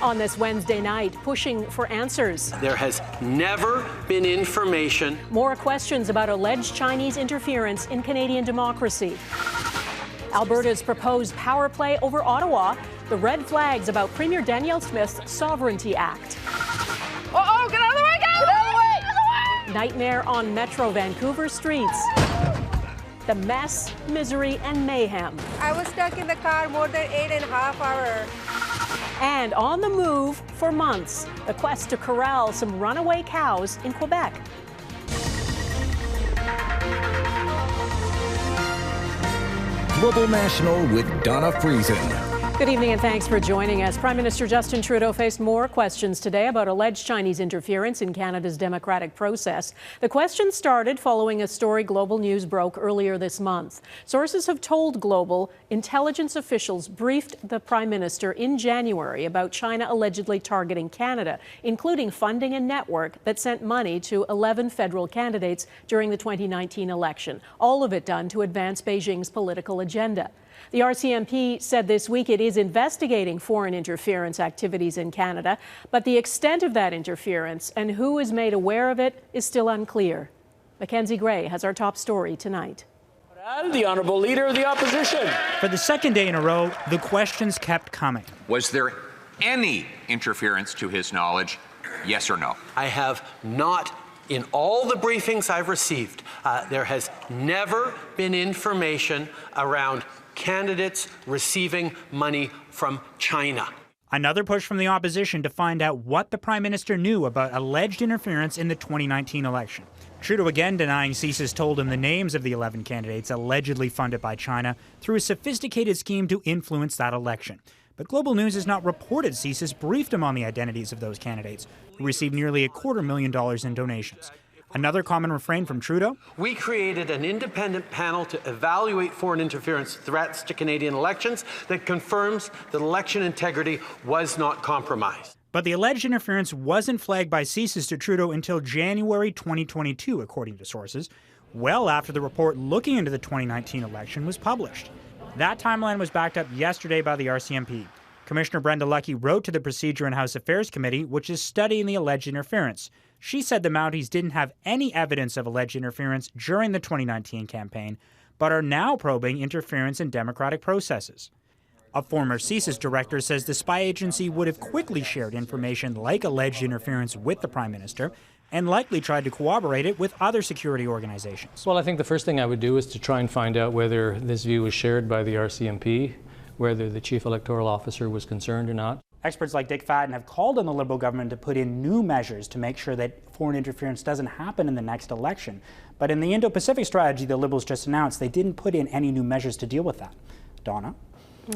on this Wednesday night, pushing for answers. There has never been information. More questions about alleged Chinese interference in Canadian democracy. Alberta's proposed power play over Ottawa. The red flags about Premier Danielle Smith's Sovereignty Act. Uh-oh, get out of the way, guys! Get out of the way! Get out of the way! Nightmare on Metro Vancouver streets. The mess, misery, and mayhem. I was stuck in the car more than 8.5 hours. And on the move for months, the quest to corral some runaway cows in Quebec. Global National with Donna Friesen. Good evening and thanks for joining us. Prime Minister Justin Trudeau faced more questions today about alleged Chinese interference in Canada's democratic process. The questions started following a story Global News broke earlier this month. Sources have told Global intelligence officials briefed the Prime Minister in January about China allegedly targeting Canada, including funding a network that sent money to 11 federal candidates during the 2019 election, all of it done to advance Beijing's political agenda. The RCMP said this week it is investigating foreign interference activities in Canada, but the extent of that interference and who is made aware of it is still unclear. Mackenzie Gray has our top story tonight. The Honourable Leader of the Opposition. For the second day in a row, the questions kept coming. Was there any interference to his knowledge, yes or no? I have not. In all the briefings I've received, there has never been information around candidates receiving money from China. Another push from the opposition to find out what the Prime Minister knew about alleged interference in the 2019 election. Trudeau again denying CSIS told him the names of the 11 candidates allegedly funded by China through a sophisticated scheme to influence that election. But Global News has not reported CSIS briefed him on the identities of those candidates, who received nearly $250,000 in donations. Another common refrain from Trudeau? We created an independent panel to evaluate foreign interference threats to Canadian elections that confirms that election integrity was not compromised. But the alleged interference wasn't flagged by CSIS to Trudeau until January 2022, according to sources, well after the report looking into the 2019 election was published. That timeline was backed up yesterday by the RCMP. Commissioner Brenda Lucki wrote to the Procedure and House Affairs Committee, which is studying the alleged interference. She said the Mounties didn't have any evidence of alleged interference during the 2019 campaign, but are now probing interference in democratic processes. A former CSIS director says the spy agency would have quickly shared information like alleged interference with the Prime Minister and likely tried to corroborate it with other security organizations. Well, I think the first thing I would do is to try and find out whether this view was shared by the RCMP, whether the Chief Electoral Officer was concerned or not. Experts like Dick Fadden have called on the Liberal government to put in new measures to make sure that foreign interference doesn't happen in the next election. But in the Indo-Pacific strategy the Liberals just announced, they didn't put in any new measures to deal with that. Donna?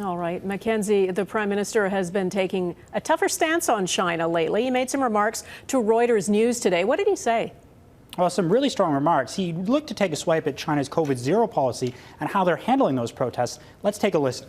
All right, Mackenzie, the Prime Minister has been taking a tougher stance on China lately. He made some remarks to Reuters News today. What did he say? Well, some really strong remarks. He looked to take a swipe at China's COVID-0 policy and how they're handling those protests. Let's take a listen.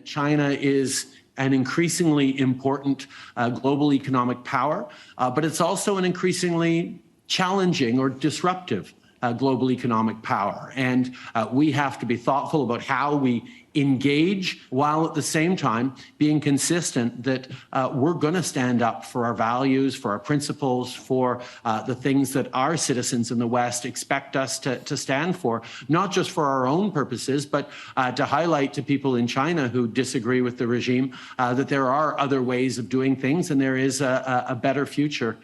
China is an increasingly important global economic power, but it's also an increasingly challenging or disruptive global economic power. And we have to be thoughtful about how we engage while at the same time being consistent that we're going to stand up for our values, for our principles, for the things that our citizens in the West expect us to stand for, not just for our own purposes, but to highlight to people in China who disagree with the regime that there are other ways of doing things and there is a better future.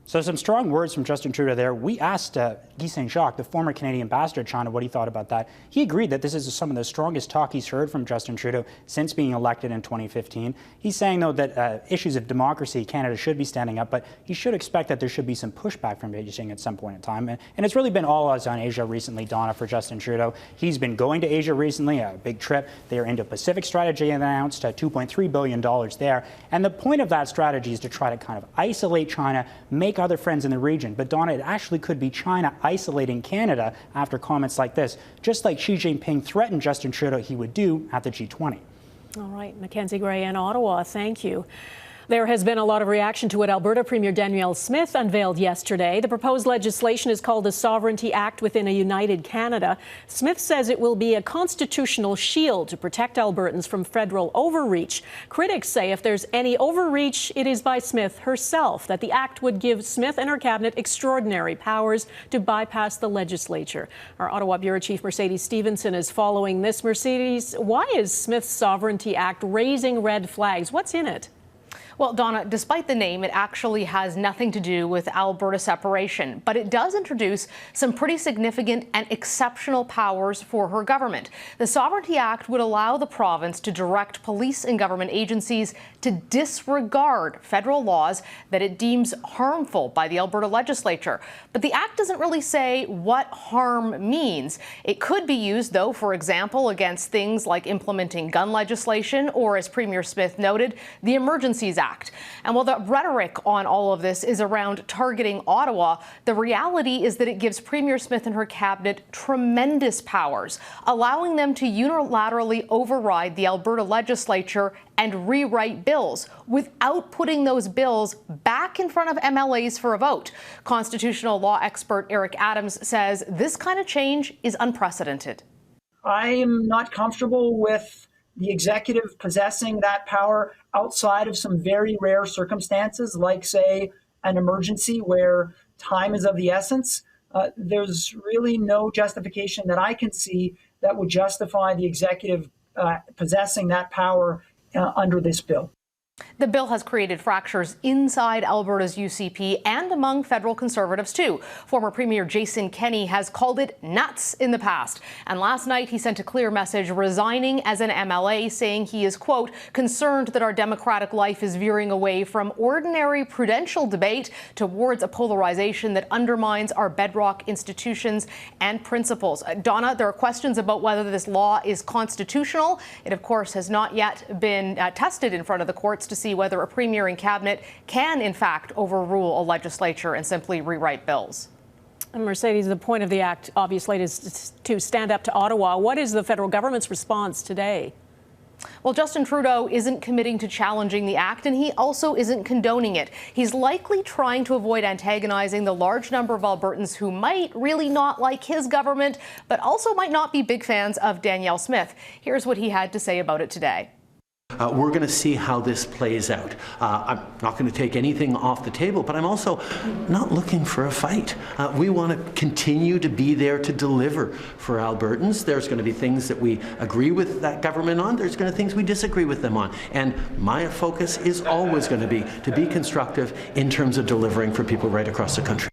So some strong words from Justin Trudeau there. We asked Guy Saint-Jacques, the former Canadian ambassador to China, what he thought about that. He agreed that this is some of the strongest talk he's heard from Justin Trudeau since being elected in 2015. He's saying, though, that issues of democracy, Canada should be standing up, but he should expect that there should be some pushback from Beijing at some point in time. And it's really been all eyes on Asia recently, Donna, for Justin Trudeau. He's been going to Asia recently, a big trip. Their Indo-Pacific strategy announced $2.3 billion there. And the point of that strategy is to try to kind of isolate China, make other friends in the region. But Donna, it actually could be China isolating Canada after comments like this, just like Xi Jinping threatened Justin Trudeau he would do at the G20. All right, Mackenzie Gray in Ottawa, thank you. There has been a lot of reaction to what Alberta Premier Danielle Smith unveiled yesterday. The proposed legislation is called the Sovereignty Act within a United Canada. Smith says it will be a constitutional shield to protect Albertans from federal overreach. Critics say if there's any overreach, it is by Smith herself, that the act would give Smith and her cabinet extraordinary powers to bypass the legislature. Our Ottawa Bureau Chief Mercedes Stephenson is following this. Mercedes, why is Smith's Sovereignty Act raising red flags? What's in it? Well, Donna, despite the name, it actually has nothing to do with Alberta separation, but it does introduce some pretty significant and exceptional powers for her government. The Sovereignty Act would allow the province to direct police and government agencies to disregard federal laws that it deems harmful by the Alberta legislature. But the act doesn't really say what harm means. It could be used, though, for example, against things like implementing gun legislation or, as Premier Smith noted, the Emergencies Act. And while the rhetoric on all of this is around targeting Ottawa, the reality is that it gives Premier Smith and her cabinet tremendous powers, allowing them to unilaterally override the Alberta legislature and rewrite bills without putting those bills back in front of MLAs for a vote. Constitutional law expert Eric Adams says this kind of change is unprecedented. I am not comfortable with the executive possessing that power outside of some very rare circumstances, like, say, an emergency where time is of the essence. There's really no justification that I can see that would justify the executive possessing that power under this bill. The bill has created fractures inside Alberta's UCP and among federal Conservatives, too. Former Premier Jason Kenney has called it nuts in the past. And last night, he sent a clear message resigning as an MLA, saying he is, quote, concerned that our democratic life is veering away from ordinary prudential debate towards a polarization that undermines our bedrock institutions and principles. Donna, there are questions about whether this law is constitutional. It, of course, has not yet been tested in front of the courts to see whether a premier and cabinet can, in fact, overrule a legislature and simply rewrite bills. And Mercedes, the point of the act, obviously, is to stand up to Ottawa. What is the federal government's response today? Well, Justin Trudeau isn't committing to challenging the act, and he also isn't condoning it. He's likely trying to avoid antagonizing the large number of Albertans who might really not like his government, but also might not be big fans of Danielle Smith. Here's what he had to say about it today. We're going to see how this plays out. I'm not going to take anything off the table, but I'm also not looking for a fight. We want to continue to be there to deliver for Albertans. There's going to be things that we agree with that government on. There's going to be things we disagree with them on. And my focus is always going to be constructive in terms of delivering for people right across the country.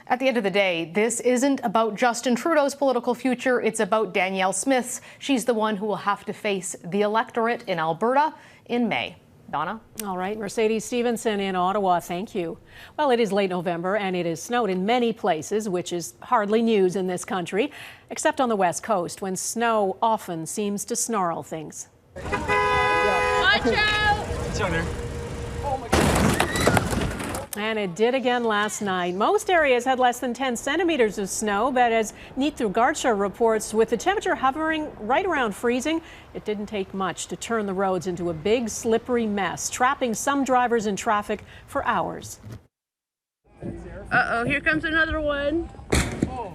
At the end of the day, this isn't about Justin Trudeau's political future. It's about Danielle Smith's. She's the one who will have to face the electorate in Alberta in May. Donna? All right. Mercedes Stephenson in Ottawa, thank you. Well, it is late November and it has snowed in many places, which is hardly news in this country, except on the West Coast, when snow often seems to snarl things. Watch out! It's on there. And it did again last night. Most areas had less than 10 centimeters of snow, but as Neetu Garcha reports, with the temperature hovering right around freezing, it didn't take much to turn the roads into a big, slippery mess, trapping some drivers in traffic for hours. Uh-oh, here comes another one.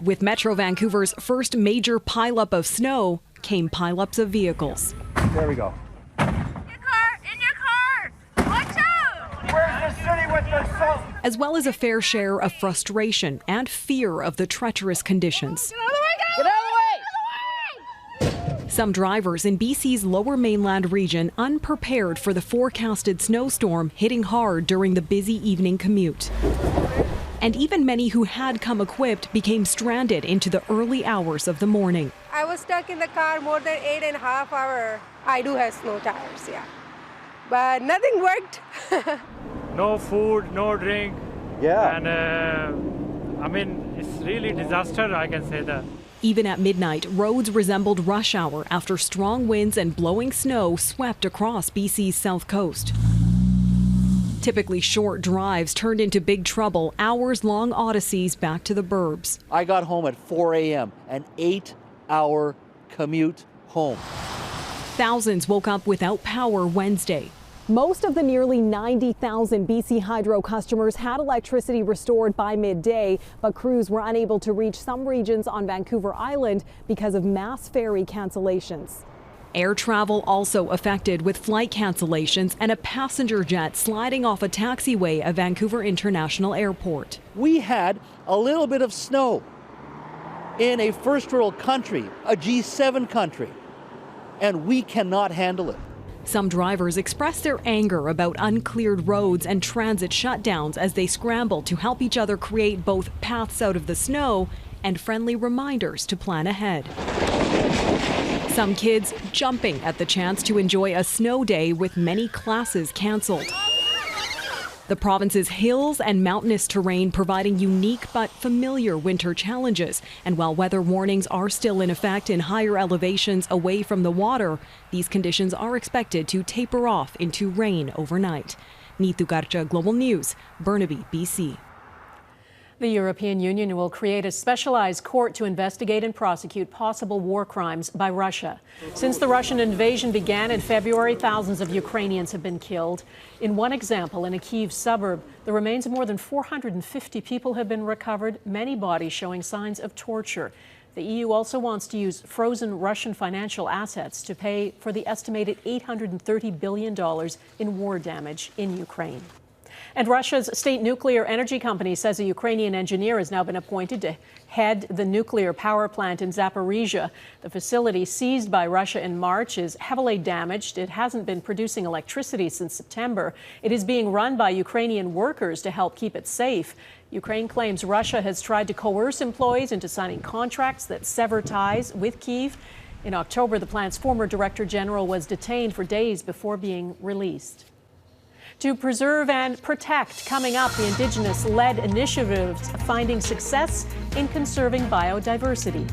With Metro Vancouver's first major pileup of snow came pileups of vehicles. There we go. As well as a fair share of frustration and fear of the treacherous conditions. Get out of the way! Some drivers in BC's lower mainland region unprepared for the forecasted snowstorm hitting hard during the busy evening commute. And even many who had come equipped became stranded into the early hours of the morning. I was stuck in the car more than 8.5 hours. I do have snow tires, yeah. But nothing worked. No food, no drink. Yeah. And I mean, it's really disaster, I can say that. Even at midnight, roads resembled rush hour after strong winds and blowing snow swept across BC's south coast. Typically short drives turned into big trouble, hours-long odysseys back to the burbs. I got home at 4 a.m., an 8-hour commute home. Thousands woke up without power Wednesday. Most of the nearly 90,000 BC Hydro customers had electricity restored by midday, but crews were unable to reach some regions on Vancouver Island because of mass ferry cancellations. Air travel also affected, with flight cancellations and a passenger jet sliding off a taxiway at Vancouver International Airport. We had a little bit of snow in a first world country, a G7 country, and we cannot handle it. Some drivers expressed their anger about uncleared roads and transit shutdowns as they scramble to help each other create both paths out of the snow and friendly reminders to plan ahead. Some kids jumping at the chance to enjoy a snow day with many classes cancelled. The province's hills and mountainous terrain providing unique but familiar winter challenges. And while weather warnings are still in effect in higher elevations away from the water, these conditions are expected to taper off into rain overnight. Neetu Garcha, Global News, Burnaby, BC. The European Union will create a specialized court to investigate and prosecute possible war crimes by Russia. Since the Russian invasion began in February, thousands of Ukrainians have been killed. In one example, in a Kyiv suburb, the remains of more than 450 people have been recovered, many bodies showing signs of torture. The EU also wants to use frozen Russian financial assets to pay for the estimated $830 billion in war damage in Ukraine. And Russia's state nuclear energy company says a Ukrainian engineer has now been appointed to head the nuclear power plant in Zaporizhia. The facility, seized by Russia in March, is heavily damaged. It hasn't been producing electricity since September. It is being run by Ukrainian workers to help keep it safe. Ukraine claims Russia has tried to coerce employees into signing contracts that sever ties with Kyiv. In October, the plant's former director general was detained for days before being released. To preserve and protect, coming up, the Indigenous-led initiatives finding success in conserving biodiversity.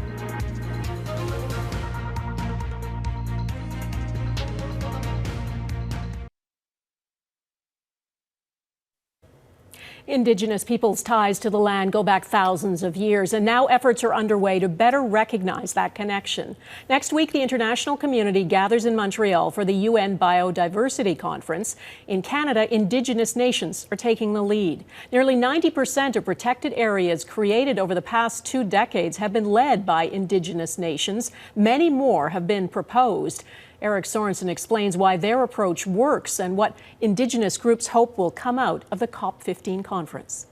Indigenous peoples' ties to the land go back thousands of years, and now efforts are underway to better recognize that connection. Next week, the international community gathers in Montreal for the UN Biodiversity Conference. In Canada, Indigenous nations are taking the lead. Nearly 90% of protected areas created over the past 2 decades have been led by Indigenous nations. Many more have been proposed. Eric Sorensen explains why their approach works and what Indigenous groups hope will come out of the COP15 conference.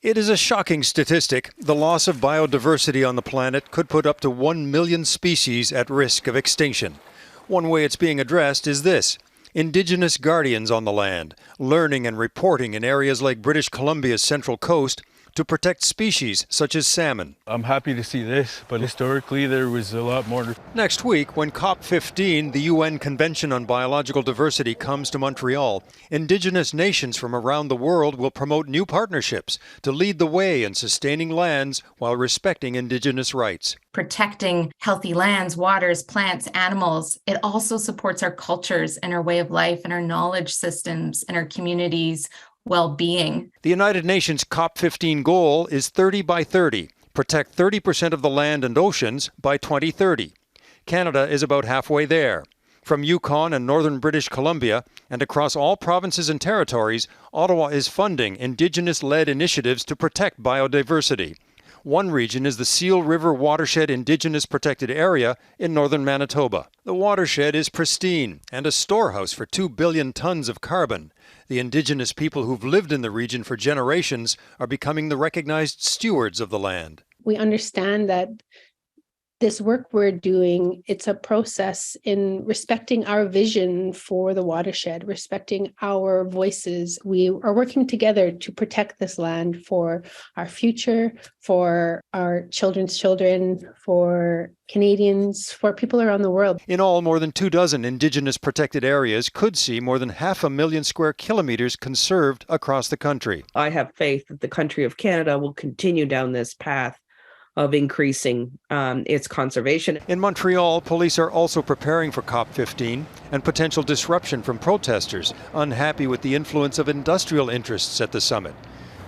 It is a shocking statistic. The loss of biodiversity on the planet could put up to 1 million species at risk of extinction. One way it's being addressed is this: Indigenous guardians on the land, learning and reporting in areas like British Columbia's Central Coast to protect species such as salmon. I'm happy to see this, but historically there was a lot more. Next week, when COP15, the UN Convention on Biological Diversity, comes to Montreal, Indigenous nations from around the world will promote new partnerships to lead the way in sustaining lands while respecting Indigenous rights. Protecting healthy lands, waters, plants, animals. It also supports our cultures and our way of life and our knowledge systems and our communities' well-being. The United Nations COP15 goal is 30 by 30, protect 30% of the land and oceans by 2030. Canada is about halfway there. From Yukon and northern British Columbia and across all provinces and territories, Ottawa is funding Indigenous-led initiatives to protect biodiversity. One region is the Seal River Watershed Indigenous Protected Area in northern Manitoba. The watershed is pristine and a storehouse for 2 billion tons of carbon. The Indigenous people who've lived in the region for generations are becoming the recognized stewards of the land. We understand that this work we're doing, it's a process in respecting our vision for the watershed, respecting our voices. We are working together to protect this land for our future, for our children's children, for Canadians, for people around the world. In all, more than 24 Indigenous protected areas could see more than 500,000 square kilometers conserved across the country. I have faith that the country of Canada will continue down this path of increasing its conservation. In Montreal, police are also preparing for COP15 and potential disruption from protesters unhappy with the influence of industrial interests at the summit.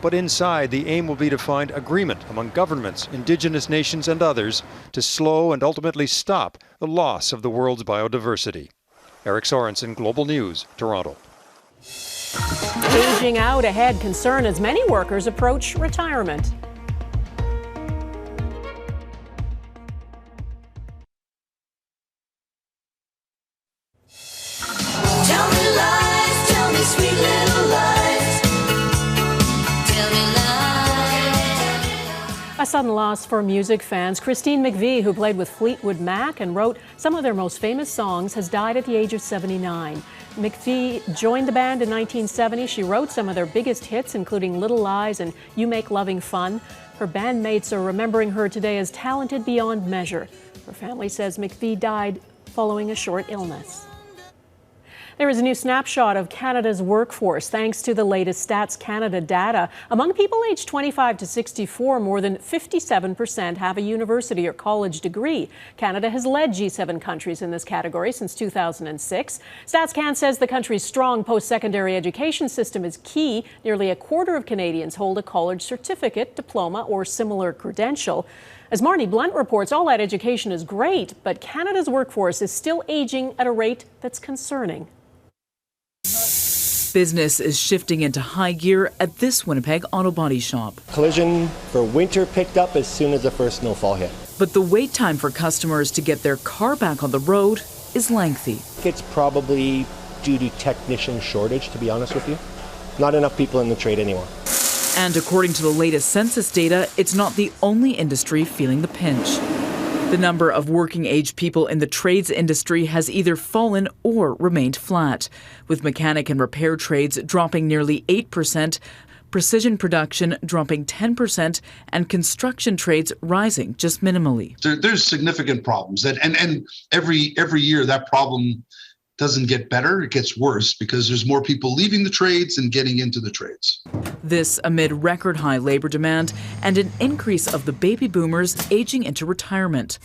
But inside, the aim will be to find agreement among governments, Indigenous nations and others to slow and ultimately stop the loss of the world's biodiversity. Eric Sorensen, Global News, Toronto. Aging out ahead concern as many workers approach retirement. Tell me lies, tell me sweet little lies. Tell me lies. A sudden loss for music fans. Christine McVie, who played with Fleetwood Mac and wrote some of their most famous songs, has died at the age of 79. McVie joined the band in 1970. She wrote some of their biggest hits, including Little Lies and You Make Loving Fun. Her bandmates are remembering her today as talented beyond measure. Her family says McVie died following a short illness. There is a new snapshot of Canada's workforce thanks to the latest Stats Canada data. Among people aged 25 to 64, more than 57% have a university or college degree. Canada has led G7 countries in this category since 2006. StatsCan says the country's strong post-secondary education system is key. Nearly a quarter of Canadians hold a college certificate, diploma, or similar credential. As Marnie Blunt reports, all that education is great, but Canada's workforce is still aging at a rate that's concerning. Business is shifting into high gear at this Winnipeg auto body shop. Collision for winter picked up as soon as the first snowfall hit. But the wait time for customers to get their car back on the road is lengthy. It's probably due to technician shortage, to be honest with you. Not enough people in the trade anymore. And according to the latest census data, it's not the only industry feeling the pinch. The number of working-age people in the trades industry has either fallen or remained flat, with mechanic and repair trades dropping nearly 8%, precision production dropping 10%, and construction trades rising just minimally. There's significant problems, and every year that problem doesn't get better, it gets worse because there's more people leaving the trades and getting into the trades. This amid record high labor demand and an increase of the baby boomers aging into retirement.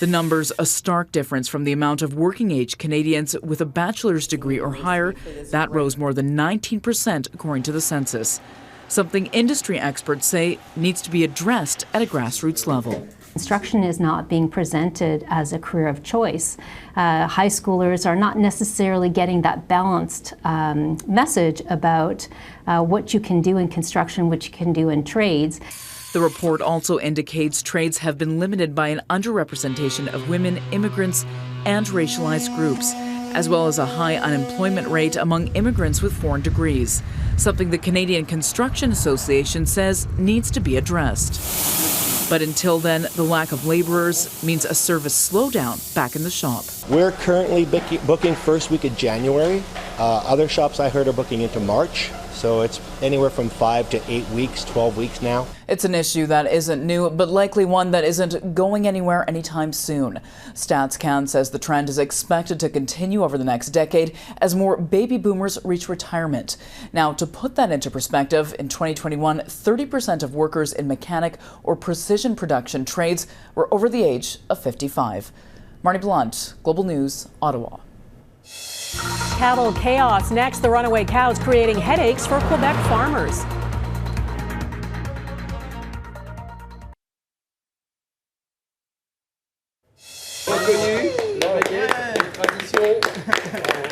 The numbers a stark difference from the amount of working age Canadians with a bachelor's degree or higher. That rose more than 19% according to the census. Something industry experts say needs to be addressed at a grassroots level. Construction is not being presented as a career of choice. High schoolers are not necessarily getting that balanced message about what you can do in construction, what you can do in trades. The report also indicates trades have been limited by an underrepresentation of women, immigrants, and racialized groups, as well as a high unemployment rate among immigrants with foreign degrees, something the Canadian Construction Association says needs to be addressed. But until then, the lack of laborers means a service slowdown back in the shop. We're currently booking first week of January. Other shops I heard are booking into March. So it's anywhere from 5 to 8 weeks, 12 weeks now. It's an issue that isn't new, but likely one that isn't going anywhere anytime soon. StatsCan says the trend is expected to continue over the next decade as more baby boomers reach retirement. Now, to put that into perspective, in 2021, 30% of workers in mechanic or precision production trades were over the age of 55. Marnie Blunt, Global News, Ottawa. Cattle chaos next. The runaway cows creating headaches for Quebec farmers.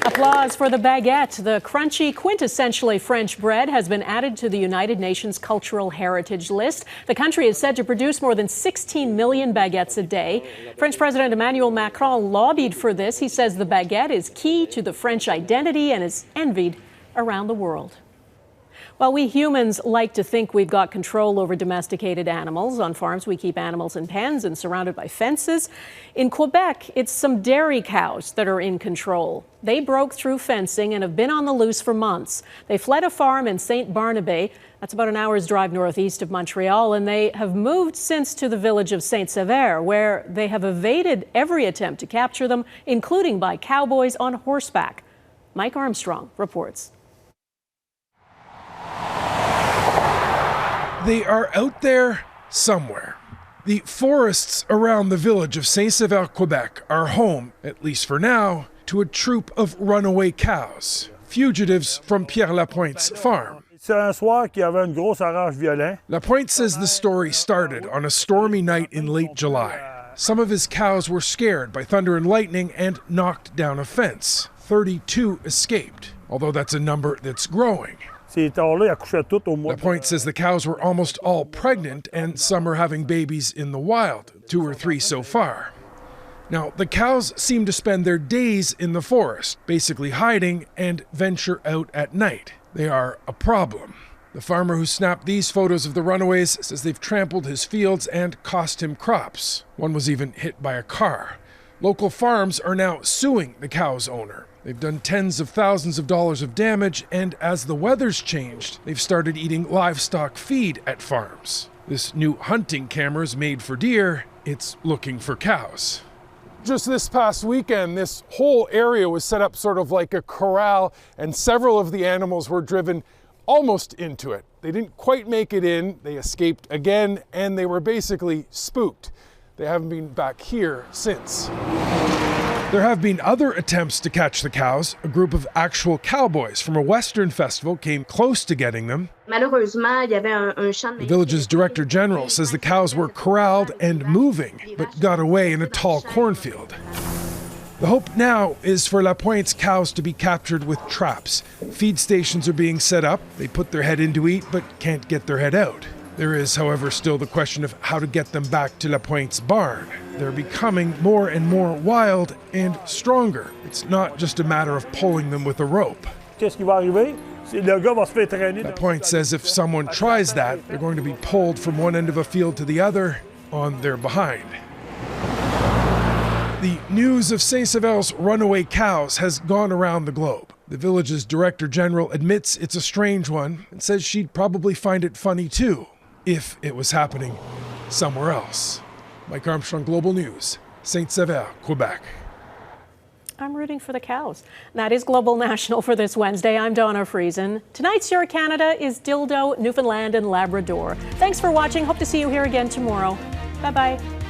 Applause for the baguette. The crunchy, quintessentially French bread has been added to the United Nations Cultural Heritage List. The country is said to produce more than 16 million baguettes a day. French President Emmanuel Macron lobbied for this. He says the baguette is key to the French identity and is envied around the world. Well, we humans like to think we've got control over domesticated animals. On farms, we keep animals in pens and surrounded by fences. In Quebec, it's some dairy cows that are in control. They broke through fencing and have been on the loose for months. They fled a farm in Saint-Barnabé. That's about an hour's drive northeast of Montreal, and they have moved since to the village of Saint-Sever, where they have evaded every attempt to capture them, including by cowboys on horseback. Mike Armstrong reports. They are out there somewhere. The forests around the village of Saint-Sever, Quebec are home, at least for now, to a troop of runaway cows, fugitives from Pierre Lapointe's farm. Lapointe says the story started on a stormy night in late July. Some of his cows were scared by thunder and lightning and knocked down a fence. 32 escaped, although that's a number that's growing. Lapointe says the cows were almost all pregnant and some are having babies in the wild, 2 or 3 so far. Now, the cows seem to spend their days in the forest, basically hiding, and venture out at night. They are a problem. The farmer who snapped these photos of the runaways says they've trampled his fields and cost him crops. One was even hit by a car. Local farms are now suing the cow's owner. They've done tens of thousands of dollars of damage, and as the weather's changed, they've started eating livestock feed at farms. This new hunting camera's made for deer. It's looking for cows. Just this past weekend, this whole area was set up sort of like a corral, and several of the animals were driven almost into it. They didn't quite make it in, they escaped again, and they were basically spooked. They haven't been back here since. There have been other attempts to catch the cows. A group of actual cowboys from a Western festival came close to getting them. The village's director general says the cows were corralled and moving, but got away in a tall cornfield. The hope now is for Lapointe's cows to be captured with traps. Feed stations are being set up. They put their head in to eat, but can't get their head out. There is, however, still the question of how to get them back to Lapointe's barn. They're becoming more and more wild and stronger. It's not just a matter of pulling them with a rope. Lapointe says if someone tries that, they're going to be pulled from one end of a field to the other on their behind. The news of Saint-Sever's runaway cows has gone around the globe. The village's director general admits it's a strange one and says she'd probably find it funny too, if it was happening somewhere else. Mike Armstrong, Global News, Saint-Sever, Quebec. I'm rooting for the cows. That is Global National for this Wednesday. I'm Donna Friesen. Tonight's Your Canada is Dildo, Newfoundland and Labrador. Thanks for watching. Hope to see you here again tomorrow. Bye-bye.